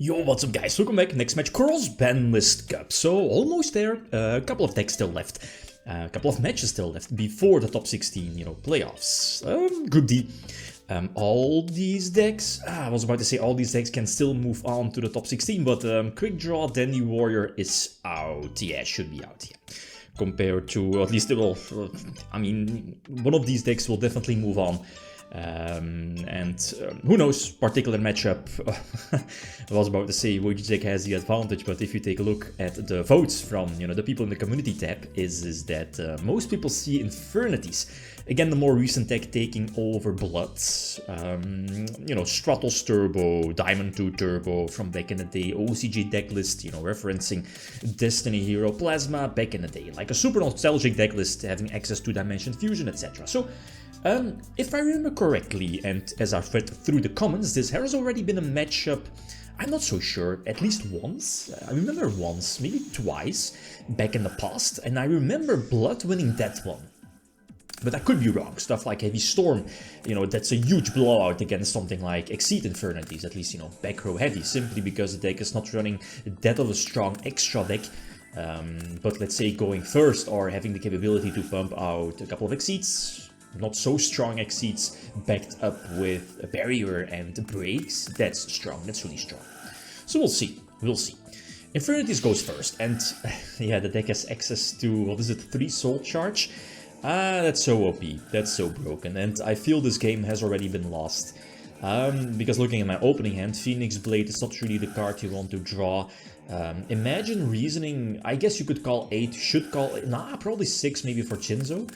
Yo, what's up guys, welcome back. Next match, Cross-Banlist Cup. So, almost there, a couple of decks still left. A couple of matches still left before the top 16, playoffs. Group D. All these decks, I was about to say all these decks can still move on to the top 16, but Quick Draw Dandy Warrior is out. Yeah, should be out, yeah. Compared to, at least, well, I mean, one of these decks will definitely move on. Who knows, particular matchup. I was about to say which deck has the advantage, but if you take a look at the votes from the people in the community tab, is that most people see Infernities. Again, the more recent deck taking over Blood. Stratos Turbo, Diamond 2 Turbo from back in the day, OCG deck list, referencing Destiny Hero Plasma back in the day, like a super nostalgic deck list having access to Dimension Fusion, etc. So. If I remember correctly, and as I've read through the comments, this has already been a matchup, I'm not so sure, at least once. I remember once, maybe twice, back in the past, and I remember Blood winning that one. But I could be wrong. Stuff like Heavy Storm, that's a huge blowout against something like Exceed Infernities, at least, back row heavy, simply because the deck is not running that of a strong extra deck. But let's say going first or having the capability to pump out a couple of Exceeds, not so strong Exceeds backed up with a barrier and breaks, that's strong, that's really strong. So we'll see. Infernity goes first, and yeah, the deck has access to, 3 Soul Charge? That's so OP, that's so broken, and I feel this game has already been lost. Because looking at my opening hand, Phoenix Blade is not really the card you want to draw. Imagine Reasoning, I guess you could call 8, should call, probably 6 maybe for Chinzo.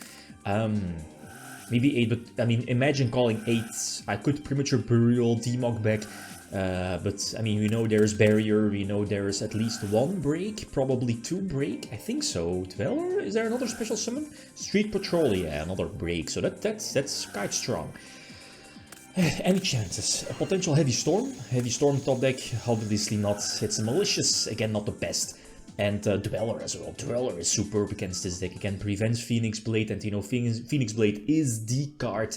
Maybe 8, but I mean, imagine calling 8. I could Premature Burial, Demog back, but I mean, we know there's Barrier, we know there's at least 1 break, probably 2 break, I think so. Dweller, is there another special summon? Street Patrol, yeah, another break, so that's quite strong. Any chances? A potential Heavy Storm top deck, obviously not. It's a Malicious, again, not the best. And Dweller as well. Dweller is superb against this deck. Again, prevents Phoenix Blade, and Phoenix Blade is the card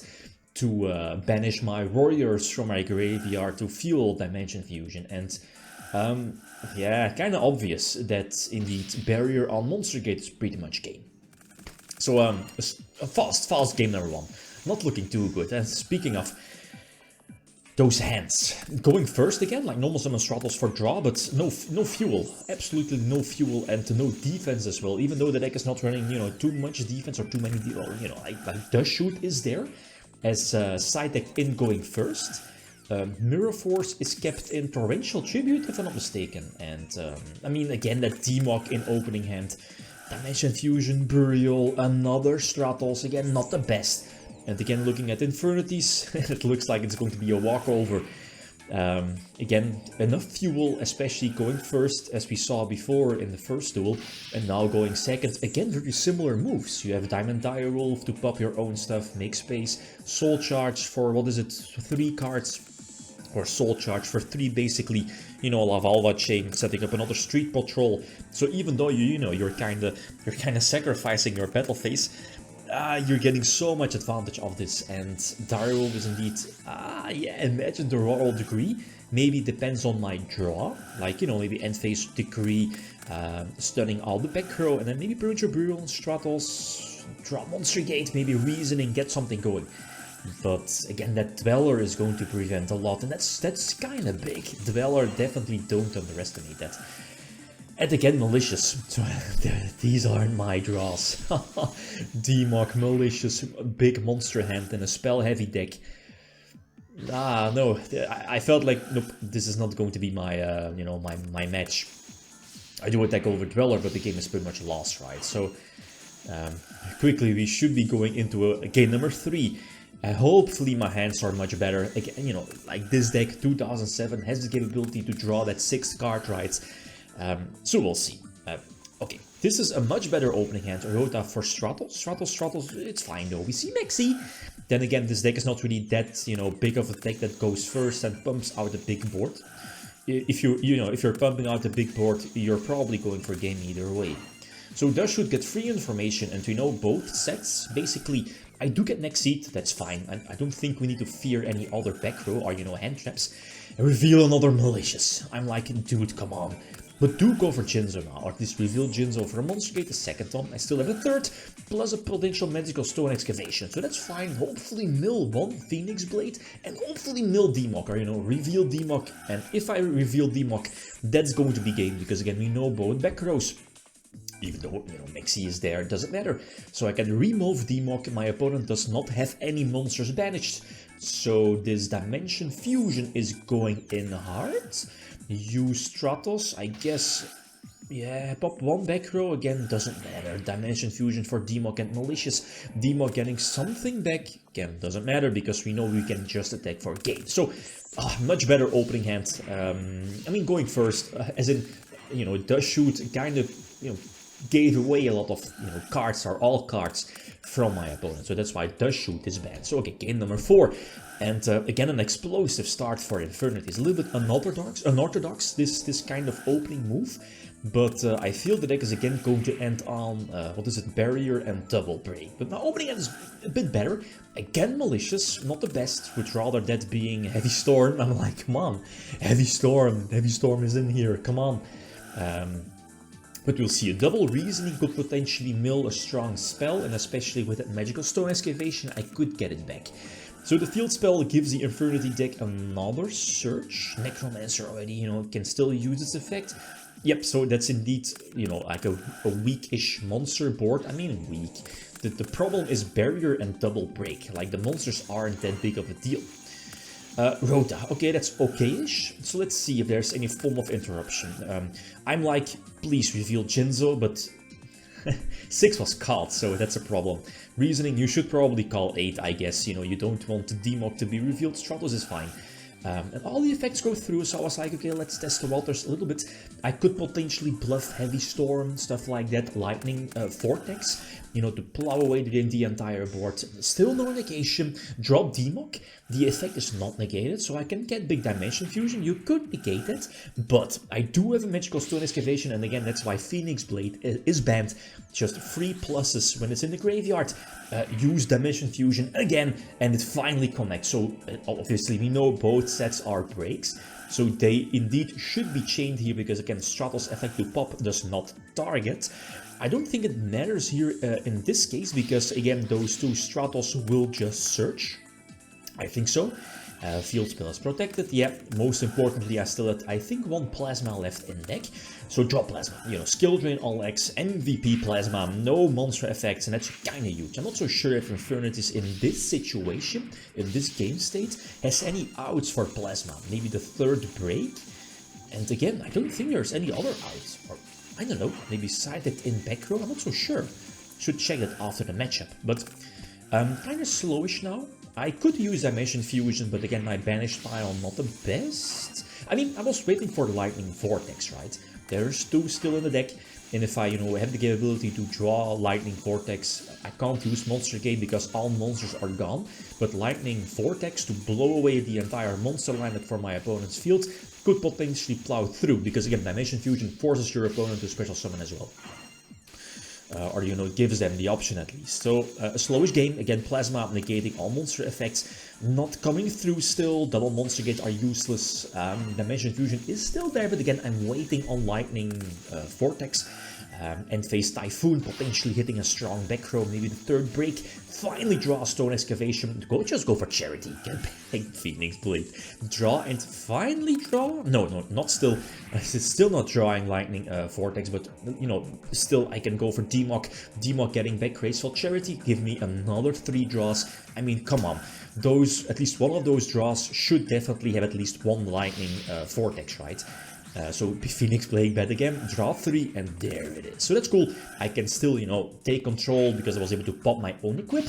to banish my warriors from my graveyard to fuel Dimension Fusion. And yeah, kind of obvious that indeed Barrier on Monster Gate is pretty much game. So a fast game number 1. Not looking too good. And speaking of those hands, going first again, like normal summon Stratos for draw, but no fuel, absolutely no fuel, and no defense as well, even though the deck is not running, too much defense or too many, like Dust Shoot is there as side deck in going first. Mirror Force is kept in Torrential Tribute, if I'm not mistaken, and I mean, again, that Demog in opening hand, Dimension Fusion, Burial, another Stratos, again, not the best. And again, looking at Infernities, it looks like it's going to be a walkover. Again, enough fuel, especially going first, as we saw before in the first duel, and now going second. Again, very similar moves. You have Diamond Direwolf to pop your own stuff, make space, Soul Charge for, 3 cards, or Soul Charge for 3, basically, Lavalva Chain, setting up another Street Patrol. So even though you're kind of sacrificing your battle phase, you're getting so much advantage of this, and Direwolf is indeed, yeah, imagine the Royal Degree, maybe depends on my draw, like, maybe End Phase Decree, stunning all the back row, and then maybe Premature Burial, Stratos, draw Monster Gate, maybe Reasoning, get something going. But again, that Dweller is going to prevent a lot, and that's kind of big. Dweller, definitely don't underestimate that. And again, Malicious. So, these aren't my draws. Demog, Malicious, big monster hand, and a spell-heavy deck. No, I felt like, nope, this is not going to be my, my match. I do attack over Dweller, but the game is pretty much lost, right? So, quickly, we should be going into a game number 3. Hopefully my hands are much better. Again, like this deck, 2007, has the capability to draw that 6th card, right? So we'll see. Okay, this is a much better opening hand. Rota for Stratos. Stratos, it's fine though. We see Maxi. Then again, this deck is not really that, big of a deck that goes first and pumps out a big board. If you're pumping out a big board, you're probably going for game either way. So Dust should get free information, and we know both sets basically I do get next seat, that's fine. I don't think we need to fear any other back row or, you know, hand traps. And reveal another malicious. I'm like, dude, come on. But do go for Jinzo now, or at least reveal Jinzo for a Monster Gate, the second one. I still have a third, plus a potential Magical Stone Excavation. So that's fine. Hopefully mill one Phoenix Blade, and hopefully mill Demok, or, you know, reveal Demok. And if I reveal Demok, that's going to be game, because again, we know both back rows. Even though, you know, Mexi is there, it doesn't matter. So I can remove Demok, my opponent does not have any monsters banished. So this Dimension Fusion is going in hard. Use Stratos, I guess. Yeah, pop one back row, again, doesn't matter. Dimension Fusion for Demok and Malicious. Demok getting something back, again, doesn't matter, because we know we can just attack for game. So, much better opening hand. I mean, going first, as in, you know, it does shoot, kind of, you know, gave away a lot of, you know, cards, or all cards from my opponent. So that's why it does shoot is bad. So, okay, game number 4. And again, an explosive start for Infernity. It's a little bit unorthodox, this kind of opening move. But I feel the deck is again going to end on, what is it, Barrier and Double Break. But my opening end is a bit better. Again, Malicious, not the best, with rather that being Heavy Storm. I'm like, come on, Heavy Storm is in here, come on. But we'll see. A double Reasoning could potentially mill a strong spell, and especially with that Magical Stone Excavation, I could get it back. So the field spell gives the Infernity deck another search. Necromancer already, you know, can still use its effect. Yep, so that's indeed, you know, like a weak-ish monster board. I mean, weak. The problem is Barrier and Double Break. Like, the monsters aren't that big of a deal. Rhoda, okay, that's okay-ish. So let's see if there's any form of interruption. I'm like, please reveal Jinzo, but 6 was called, so that's a problem. Reasoning, you should probably call 8, I guess. You know, you don't want the Demok to be revealed. Stratos is fine. And all the effects go through, so I was like, okay, let's test the waters a little bit. I could potentially bluff Heavy Storm, stuff like that, Lightning Vortex, you know, to plow away the entire board. Still no negation, drop Demok, the effect is not negated, so I can get Big Dimension Fusion, you could negate it, but I do have a Magical Stone Excavation, and again, that's why Phoenix Blade is banned. Just 3 pluses when it's in the graveyard. Use Dimension Fusion again, and it finally connects. So obviously we know both sets are breaks, so they indeed should be chained here, because again, Stratos effect to pop does not target. I don't think it matters here in this case, because again, those 2 Stratos will just search. I think so. Field spell is protected. Yeah, most importantly, I still had, I think, 1 Plasma left in deck. So drop Plasma, you know, Skill Drain all X, MVP Plasma, no monster effects, and that's kind of huge. I'm not so sure if Infernity in this situation, in this game state, has any outs for Plasma. Maybe the 3rd break? And again, I don't think there's any other outs. Or, I don't know, maybe side it in back row, I'm not so sure. Should check that after the matchup. But kind of slowish now. I could use Dimension Fusion, but again, my banished pile not the best. I mean, I was waiting for the Lightning Vortex, right? There's 2 still in the deck, and if I, you know, have the capability to draw Lightning Vortex, I can't use Monster Gate because all monsters are gone, but Lightning Vortex to blow away the entire monster lineup for my opponent's field could potentially plow through, because again, Dimension Fusion forces your opponent to special summon as well. Or, you know, it gives them the option at least. So, a slowish game. Again, Plasma negating all monster effects. Not coming through still. Double Monster Gate are useless. Dimension Fusion is still there, but again, I'm waiting on Lightning Vortex. End phase Typhoon, potentially hitting a strong back row, maybe the 3rd break. Finally draw a Stone Excavation. Just go for Charity. Get big Phoenix Blade. Draw and finally draw? No, not still. It's still not drawing Lightning Vortex, but, you know, still I can go for Demok. Demok getting back Graceful Charity. Give me another 3 draws. I mean, come on. Those, at least one of those draws should definitely have at least 1 Lightning Vortex, right? So Phoenix playing bad again, draw 3, and there it is. So that's cool. I can still, you know, take control because I was able to pop my own equip,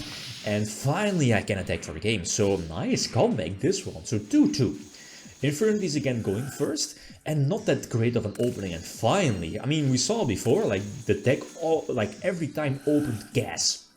and finally I can attack for the game. So nice comeback this one. So 2-2. Infernity is again going first, and not that great of an opening. And finally, I mean, we saw before, like the deck, like every time opened gas.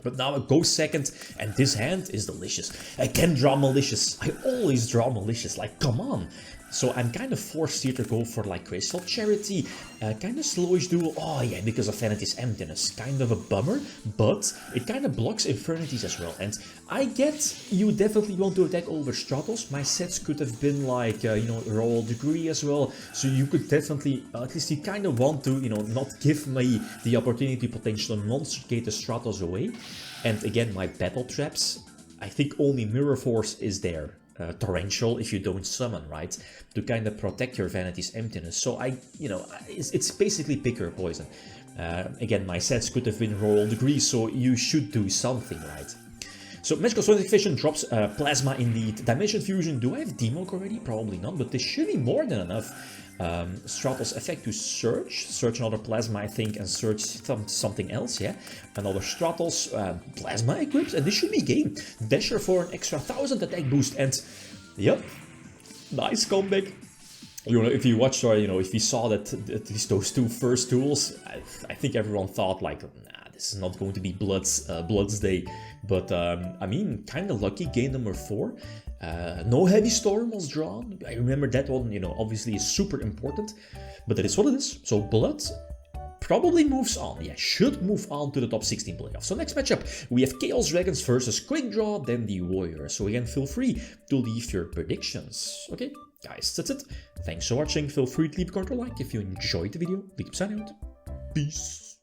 But now it goes second, and this hand is delicious. I can draw Malicious. I always draw Malicious, like, come on. So I'm kind of forced here to go for like Crystal Charity, kind of slowish duel. Oh yeah, because of Vanity's Emptiness. Kind of a bummer, but it kind of blocks Infernities as well. And I get you definitely want to attack over Stratos. My sets could have been like, you know, Royal Degree as well. So you could definitely, at least you kind of want to, you know, not give me the opportunity to potentially monstercate the Stratos away. And again, my battle traps, I think only Mirror Force is there. Torrential if you don't summon, right? To kind of protect your Vanity's Emptiness. So you know, it's basically pick your poison. Again, my sets could have been Royal Degree, so you should do something, right? So Magical Sonic Vision drops Plasma indeed. Dimension Fusion, do I have Demog already? Probably not, but this should be more than enough. Stratos effect to search another Plasma I think, and search something else, yeah. Another Stratos Plasma equipped, and this should be game. Dasher for an extra 1000 attack boost, and yep, nice comeback. You know, if you watched or, you know, if you saw that at least those two first duels, I think everyone thought like, nah, this is not going to be Blood's day. But I mean, kind of lucky game number 4. No Heavy Storm was drawn. I remember that one, you know, obviously is super important, but that is what it is. So Blood probably moves on. Yeah, should move on to the top 16 playoffs. So next matchup, we have Chaos Dragons versus Quick Draw, then the Warriors. So again, feel free to leave your predictions. Okay, guys, that's it. Thanks for watching. Feel free to leave a comment or like if you enjoyed the video. Big sign out. Peace.